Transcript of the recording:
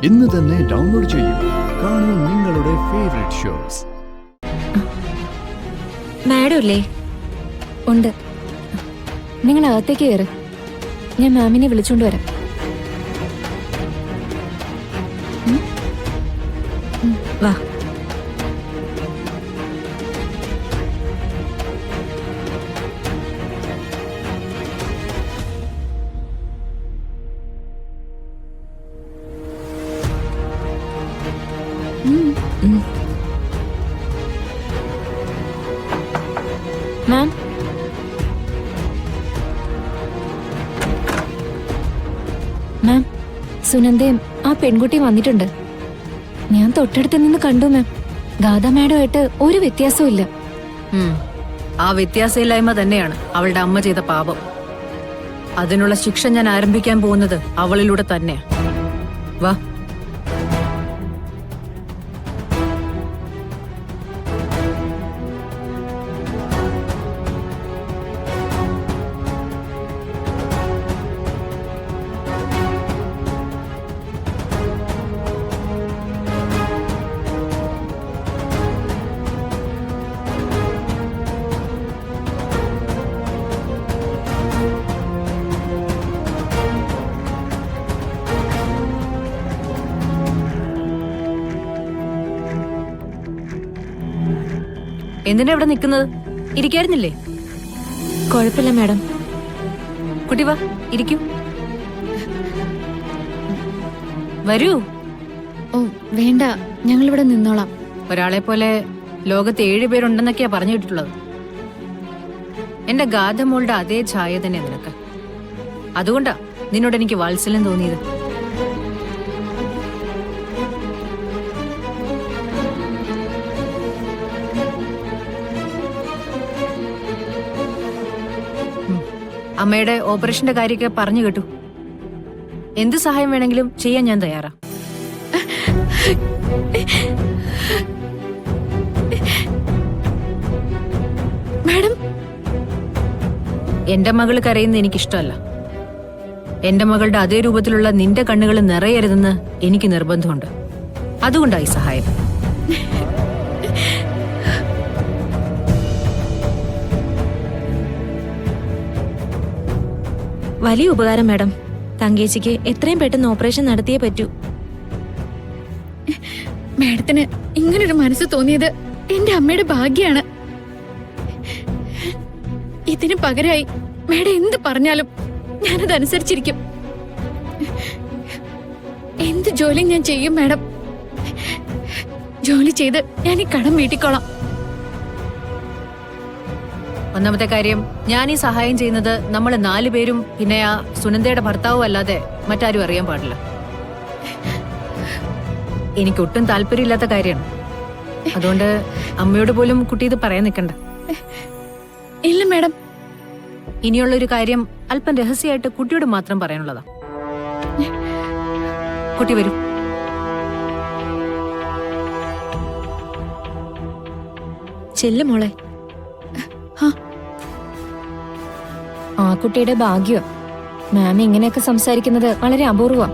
ഇന്ന് തന്നെ ഡൗൺലോഡ് ചെയ്യൂ. കാണൂ നിങ്ങളുടെ ഫേവറേറ്റ് ഷോസ്. മാഡം ഇല്ലേ? ഉണ്ട്. നിങ്ങൾ അകത്തേക്ക് കയറ്. ഞാൻ മാമിനെ വിളിച്ചോണ്ട് വരാം. വാ. മാം, മാം, സുനന്ദയും ആ പെൺകുട്ടിയും വന്നിട്ടുണ്ട്. ഞാൻ തൊട്ടടുത്ത് നിന്ന് കണ്ടു മാം. ഗാഥ മാഡമായിട്ട് ഒരു വ്യത്യാസവും ഇല്ല. ആ വ്യത്യാസമില്ലായ്മ തന്നെയാണ് അവളുടെ അമ്മ ചെയ്ത പാപം. അതിനുള്ള ശിക്ഷ ഞാൻ ആരംഭിക്കാൻ പോകുന്നത് അവളിലൂടെ തന്നെയാ. വാ. എന്തിനാ ഇവിടെ നിൽക്കുന്നത്? ഇരിക്കായിരുന്നില്ലേ? കുഴപ്പമില്ല മാഡം. കുട്ടി വാ, ഇരിക്കൂ. വരൂ. ഓ വേണ്ട, ഞങ്ങളിവിടെ നിന്നോളാം. ഒരാളെ പോലെ ലോകത്ത് 7 പേരുണ്ടെന്നൊക്കെയാ പറഞ്ഞു കേട്ടിട്ടുള്ളത്. എന്റെ ഗാഥമോളുടെ അതേ ഛായ തന്നെ നിനക്ക്. അതുകൊണ്ടാ നിന്നോട് എനിക്ക് വാത്സല്യം തോന്നിയത്. അമ്മയുടെ ഓപ്പറേഷന്റെ കാര്യമൊക്കെ പറഞ്ഞു കേട്ടു. എന്ത് സഹായം വേണമെങ്കിലും ചെയ്യാൻ ഞാൻ തയ്യാറാ. മാഡം, എന്റെ മകള് കരയുന്നത് എനിക്കിഷ്ടമല്ല. എന്റെ മകളുടെ അതേ രൂപത്തിലുള്ള നിന്റെ കണ്ണുകൾ നിറയരുതെന്ന് എനിക്ക് നിർബന്ധമുണ്ട്. അതുകൊണ്ടായി സഹായം. വലിയ ഉപകാരം മാഡം. തങ്കേച്ചിക്ക് എത്രയും പെട്ടെന്ന് ഓപ്പറേഷൻ നടത്തിയേ പറ്റൂ. മാഡത്തിന് ഇങ്ങനൊരു മനസ്സ് തോന്നിയത് എന്റെ അമ്മയുടെ ഭാഗ്യാണ്. ഇതിന് പകരമായി മാഡം എന്ത് പറഞ്ഞാലും ഞാനതനുസരിച്ചിരിക്കും. എന്ത് ജോലി ഞാൻ ചെയ്യും മാഡം. ജോലി ചെയ്ത് ഞാൻ ഈ കടം വീട്ടിക്കോളാം. ഒന്നാമത്തെ കാര്യം, ഞാൻ ഈ സഹായം ചെയ്യുന്നത് നമ്മൾ 4 പേരും പിന്നെ ആ സുനന്ദയുടെ ഭർത്താവും അല്ലാതെ മറ്റാരും അറിയാൻ പാടില്ല. എനിക്കൊട്ടും താല്പര്യമില്ലാത്ത കാര്യമാണ്. അതുകൊണ്ട് അമ്മയോട് പോലും കുട്ടി ഇത് പറയാൻ നിൽക്കണ്ട. ഇല്ല മാഡം. ഇനിയുള്ളൊരു കാര്യം അല്പം രഹസ്യമായിട്ട് കുട്ടിയോട് മാത്രം പറയാനുള്ളതാ. കുട്ടി വരൂ. ചെല്ലു മോളെ. ആ കുട്ടിയുടെ ഭാഗ്യം. മാം ഇങ്ങനെയൊക്കെ സംസാരിക്കുന്നത് വളരെ അപൂർവം.